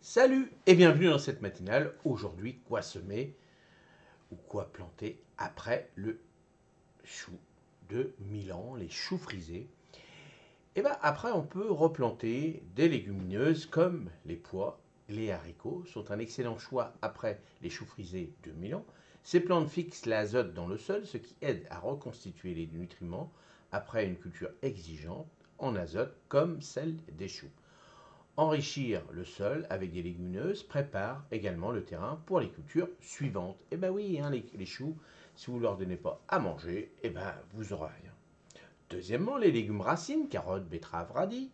Salut et bienvenue dans cette matinale. Aujourd'hui, quoi semer ou quoi planter après le chou de Milan, les choux frisés. Et bien après, on peut replanter des légumineuses comme les pois, les haricots sont un excellent choix après les choux frisés de Milan. Ces plantes fixent l'azote dans le sol, ce qui aide à reconstituer les nutriments après une culture exigeante en azote comme celle des choux. Enrichir le sol avec des légumineuses prépare également le terrain pour les cultures suivantes. Et ben oui, hein, les choux, si vous ne leur donnez pas à manger, et ben vous aurez rien. Deuxièmement, les légumes racines, carottes, betteraves, radis.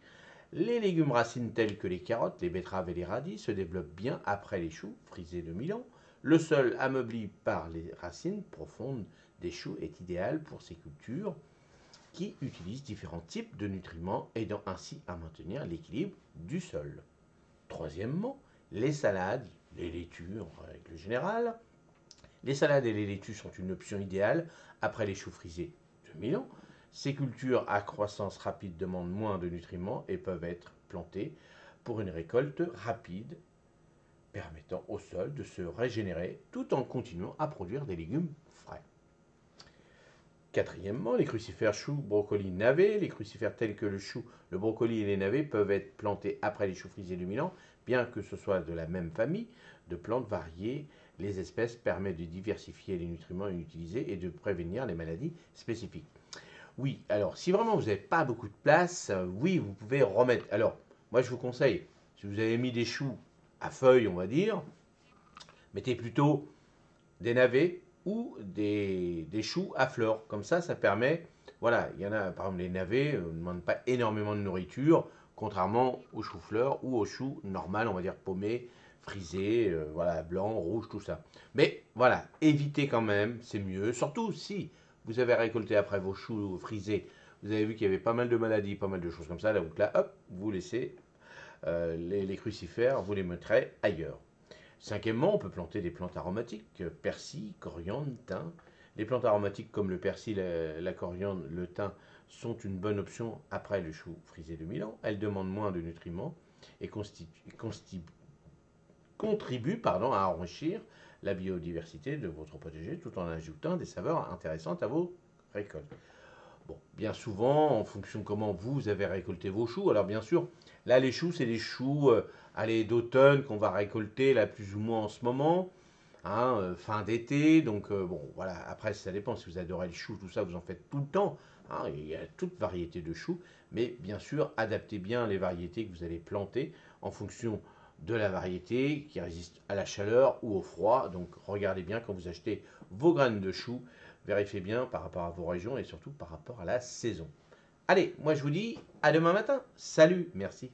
Les légumes racines tels que les carottes, les betteraves et les radis se développent bien après les choux frisés de Milan. Le sol ameubli par les racines profondes des choux est idéal pour ces cultures qui utilisent différents types de nutriments, aidant ainsi à maintenir l'équilibre du sol. Troisièmement, les salades, les laitues en règle générale. Les salades et les laitues sont une option idéale après les choux frisés de Milan. Ces cultures à croissance rapide demandent moins de nutriments et peuvent être plantées pour une récolte rapide, permettant au sol de se régénérer tout en continuant à produire des légumes frais. Quatrièmement, les crucifères choux, brocolis, navets. Les crucifères tels que le chou, le brocoli et les navets peuvent être plantés après les choux frisés du Milan, bien que ce soit de la même famille de plantes variées. Les espèces permettent de diversifier les nutriments utilisés et de prévenir les maladies spécifiques. Oui, alors si vraiment vous n'avez pas beaucoup de place, oui, vous pouvez remettre. Alors, moi je vous conseille, si vous avez mis des choux à feuilles, on va dire, mettez plutôt des navets ou des choux à fleurs. Comme ça permet, voilà, il y en a, par exemple, les navets ne demandent pas énormément de nourriture, contrairement aux choux-fleurs ou aux choux normales, on va dire paumés, frisés, voilà, blancs, rouges, tout ça. Mais voilà, évitez quand même, c'est mieux. Surtout si vous avez récolté après vos choux frisés, vous avez vu qu'il y avait pas mal de maladies, pas mal de choses comme ça, donc là, hop, vous laissez les crucifères, vous les mettrez ailleurs. Cinquièmement, on peut planter des plantes aromatiques, persil, coriandre, thym. Les plantes aromatiques comme le persil, la coriandre, le thym sont une bonne option après le chou frisé de Milan. Elles demandent moins de nutriments et contribuent à enrichir la biodiversité de votre potager tout en ajoutant des saveurs intéressantes à vos récoltes. Bon, bien souvent, en fonction de comment vous avez récolté vos choux, alors bien sûr, là les choux, c'est des choux d'automne qu'on va récolter là plus ou moins en ce moment, hein, fin d'été, donc bon voilà, après ça dépend, si vous adorez le chou, tout ça, vous en faites tout le temps, hein, il y a toute variété de choux, mais bien sûr, adaptez bien les variétés que vous allez planter en fonction de la variété qui résiste à la chaleur ou au froid, donc regardez bien quand vous achetez vos graines de choux, vérifiez bien par rapport à vos régions et surtout par rapport à la saison. Allez, moi je vous dis à demain matin. Salut, merci.